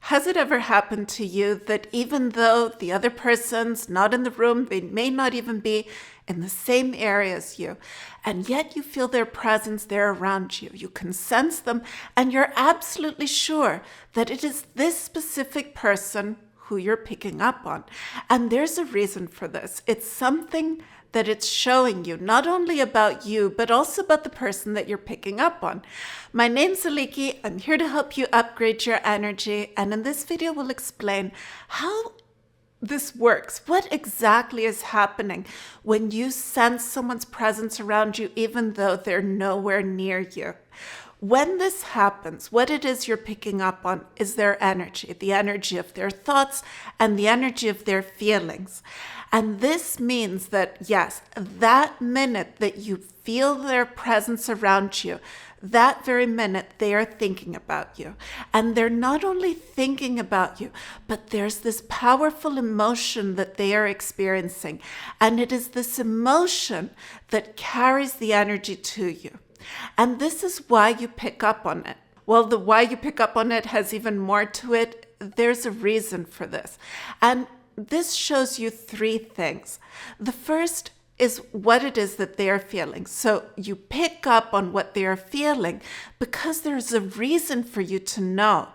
Has it ever happened to you that even though the other person's not in the room, they may not even be in the same area as you, and yet you feel their presence there around you? You can sense them, and you're absolutely sure that it is this specific person who you're picking up on. And there's a reason for this. It's something that it's showing you, not only about you, but also about the person that you're picking up on. My name's Aliki. I'm here to help you upgrade your energy. And in this video, we'll explain how this works. What exactly is happening when you sense someone's presence around you, even though they're nowhere near you? When this happens, what it is you're picking up on is their energy, the energy of their thoughts and the energy of their feelings. And this means that, yes, that minute that you feel their presence around you, that very minute they are thinking about you. And they're not only thinking about you, but there's this powerful emotion that they are experiencing. And it is this emotion that carries the energy to you. And this is why you pick up on it. Well, the why you pick up on it has even more to it. There's a reason for this. And this shows you three things. The first is what it is that they are feeling. So you pick up on what they are feeling because there's a reason for you to know.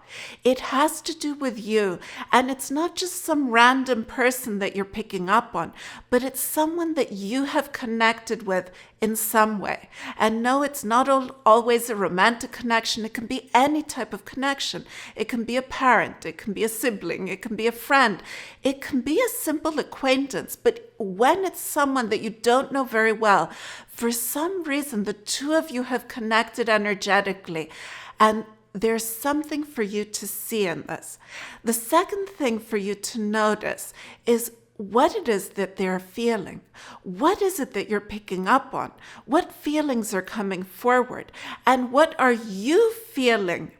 It has to do with you. And it's not just some random person that you're picking up on, but it's someone that you have connected with in some way. And no, it's not always a romantic connection. It can be any type of connection. It can be a parent. It can be a sibling. It can be a friend. It can be a simple acquaintance. But when it's someone that you don't know very well, for some reason, the two of you have connected energetically, and there's something for you to see in this. The second thing for you to notice is what it is that they're feeling. What is it that you're picking up on? What feelings are coming forward? And what are you feeling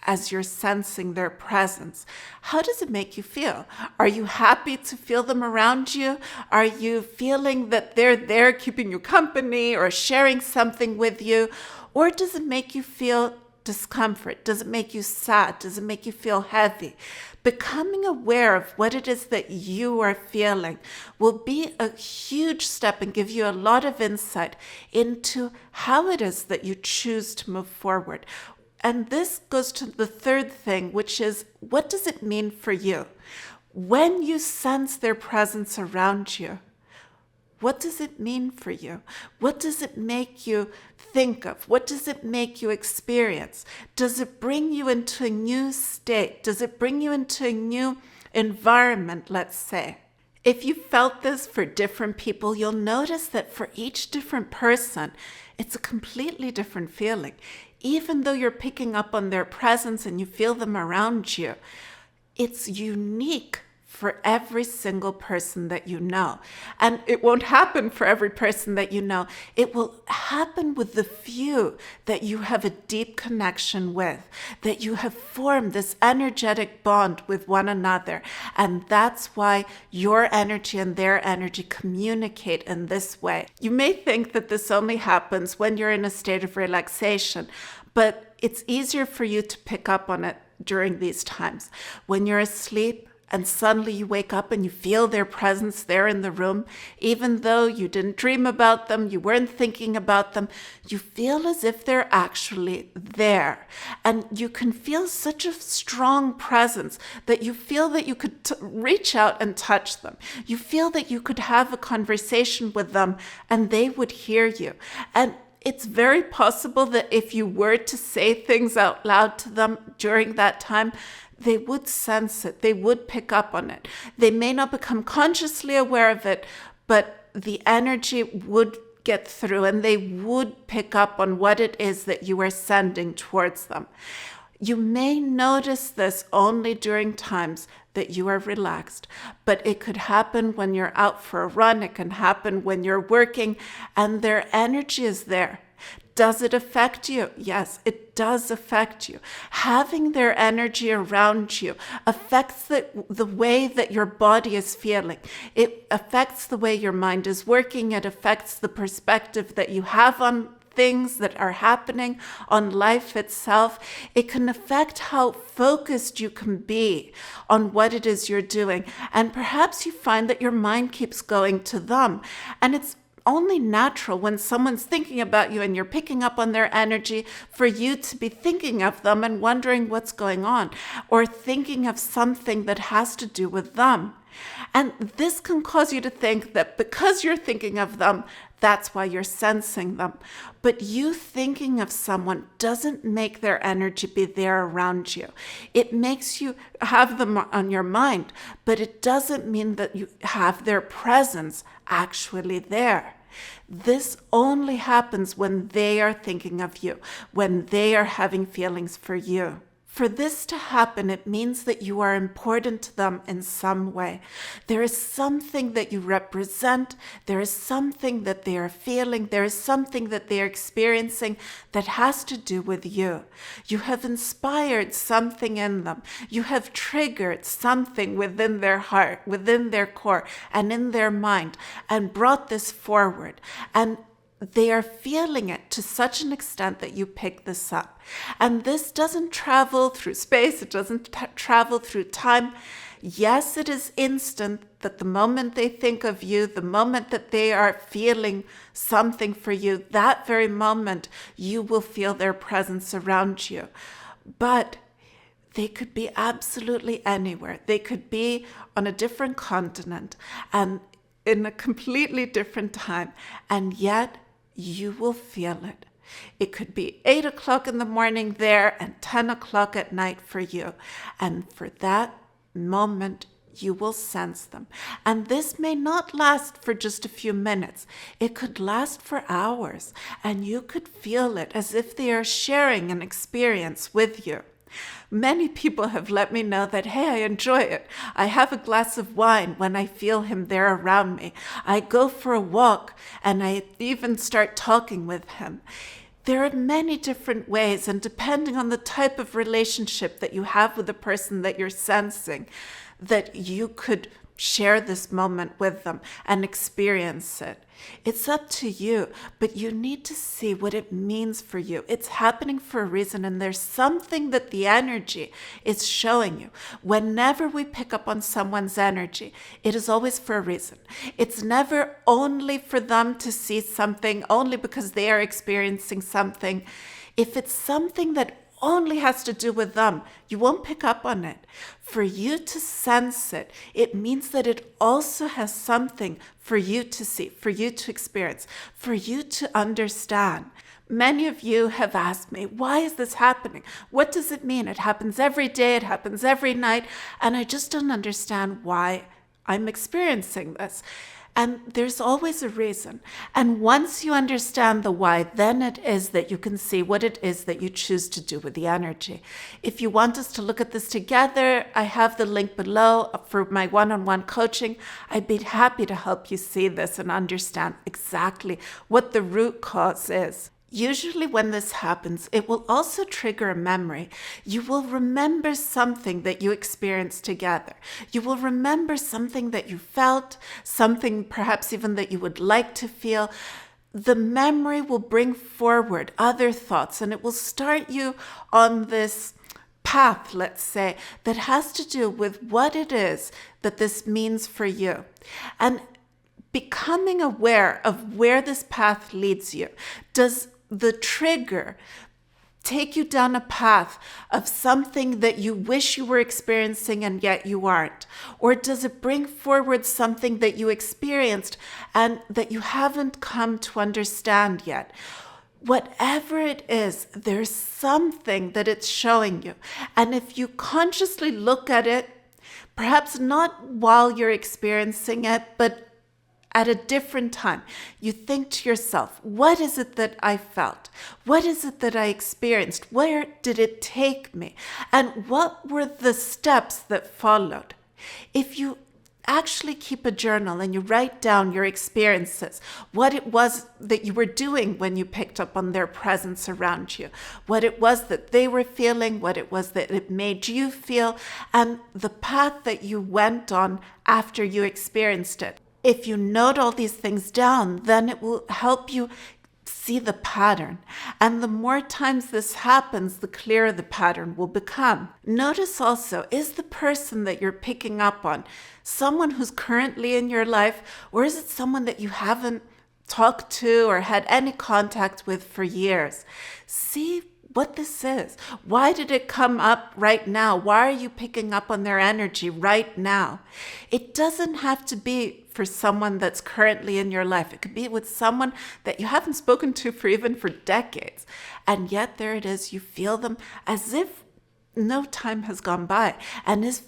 as you're sensing their presence? How does it make you feel? Are you happy to feel them around you? Are you feeling that they're there keeping you company or sharing something with you? Or does it make you feel discomfort? Does it make you sad? Does it make you feel heavy? Becoming aware of what it is that you are feeling will be a huge step and give you a lot of insight into how it is that you choose to move forward. And this goes to the third thing, which is, what does it mean for you? When you sense their presence around you, what does it mean for you? What does it make you think of? What does it make you experience? Does it bring you into a new state? Does it bring you into a new environment, let's say? If you felt this for different people, you'll notice that for each different person, it's a completely different feeling. Even though you're picking up on their presence and you feel them around you, it's unique for every single person that you know. And it won't happen for every person that you know. It will happen with the few that you have a deep connection with, that you have formed this energetic bond with one another. And that's why your energy and their energy communicate in this way. You may think that this only happens when you're in a state of relaxation, but it's easier for you to pick up on it during these times. When you're asleep, and suddenly you wake up and you feel their presence there in the room, even though you didn't dream about them, you weren't thinking about them, you feel as if they're actually there. And you can feel such a strong presence that you feel that you could reach out and touch them. You feel that you could have a conversation with them and they would hear you. And it's very possible that if you were to say things out loud to them during that time, they would sense it. They would pick up on it. They may not become consciously aware of it, but the energy would get through and they would pick up on what it is that you are sending towards them. You may notice this only during times that you are relaxed, but it could happen when you're out for a run. It can happen when you're working and their energy is there. Does it affect you? Yes, it does affect you. Having their energy around you affects the way that your body is feeling. It affects the way your mind is working. It affects the perspective that you have on things that are happening on life itself. It can affect how focused you can be on what it is you're doing. And perhaps you find that your mind keeps going to them. And it's only natural when someone's thinking about you and you're picking up on their energy for you to be thinking of them and wondering what's going on, or thinking of something that has to do with them. And this can cause you to think that because you're thinking of them, that's why you're sensing them. But you thinking of someone doesn't make their energy be there around you. It makes you have them on your mind, but it doesn't mean that you have their presence actually there. This only happens when they are thinking of you, when they are having feelings for you. For this to happen, it means that you are important to them in some way. There is something that you represent. There is something that they are feeling. There is something that they are experiencing that has to do with you. You have inspired something in them. You have triggered something within their heart, within their core, and in their mind, and brought this forward. And they are feeling it to such an extent that you pick this up. And this doesn't travel through space. It doesn't travel through time. Yes, it is instant that the moment they think of you, the moment that they are feeling something for you, that very moment, you will feel their presence around you. But they could be absolutely anywhere. They could be on a different continent and in a completely different time. And yet, you will feel it. It could be 8 o'clock in the morning there and 10 o'clock at night for you. And for that moment, you will sense them. And this may not last for just a few minutes. It could last for hours. And you could feel it as if they are sharing an experience with you. Many people have let me know that, hey, I enjoy it. I have a glass of wine when I feel him there around me. I go for a walk and I even start talking with him. There are many different ways, and depending on the type of relationship that you have with the person that you're sensing, that you could share this moment with them and experience it. It's up to you, but you need to see what it means for you. It's happening for a reason, and there's something that the energy is showing you. Whenever we pick up on someone's energy, it is always for a reason. It's never only for them to see something, only because they are experiencing something. If it's something that only has to do with them, you won't pick up on it. For you to sense it, it means that it also has something for you to see, for you to experience, for you to understand. Many of you have asked me, why is this happening? What does it mean? It happens every day, it happens every night, and I just don't understand why I'm experiencing this. And there's always a reason. And once you understand the why, then it is that you can see what it is that you choose to do with the energy. If you want us to look at this together, I have the link below for my one-on-one coaching. I'd be happy to help you see this and understand exactly what the root cause is. Usually when this happens, it will also trigger a memory. You will remember something that you experienced together. You will remember something that you felt, something perhaps even that you would like to feel. The memory will bring forward other thoughts, and it will start you on this path, let's say, that has to do with what it is that this means for you. And becoming aware of where this path leads you, does the trigger take you down a path of something that you wish you were experiencing and yet you aren't? Or does it bring forward something that you experienced and that you haven't come to understand yet? Whatever it is, there's something that it's showing you. And if you consciously look at it, perhaps not while you're experiencing it, but at a different time, you think to yourself, what is it that I felt? What is it that I experienced? Where did it take me? And what were the steps that followed? If you actually keep a journal and you write down your experiences, what it was that you were doing when you picked up on their presence around you, what it was that they were feeling, what it was that it made you feel, and the path that you went on after you experienced it. If you note all these things down, then it will help you see the pattern. And the more times this happens, the clearer the pattern will become. Notice also, is the person that you're picking up on someone who's currently in your life, or is it someone that you haven't talked to or had any contact with for years? See what this is. Why did it come up right now? Why are you picking up on their energy right now? It doesn't have to be for someone that's currently in your life. It could be with someone that you haven't spoken to for decades. And yet there it is. You feel them as if no time has gone by, and as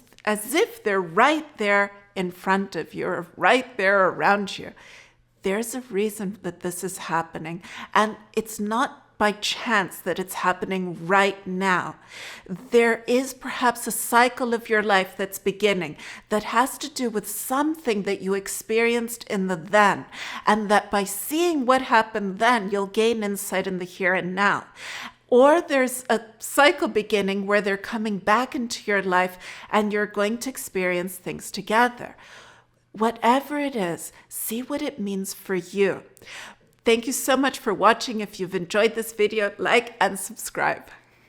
if they're right there in front of you or right there around you. There's a reason that this is happening, and it's not by chance that it's happening right now. There is perhaps a cycle of your life that's beginning that has to do with something that you experienced in the then, and that by seeing what happened then, you'll gain insight in the here and now. Or there's a cycle beginning where they're coming back into your life and you're going to experience things together. Whatever it is, see what it means for you. Thank you so much for watching. If you've enjoyed this video, like and subscribe.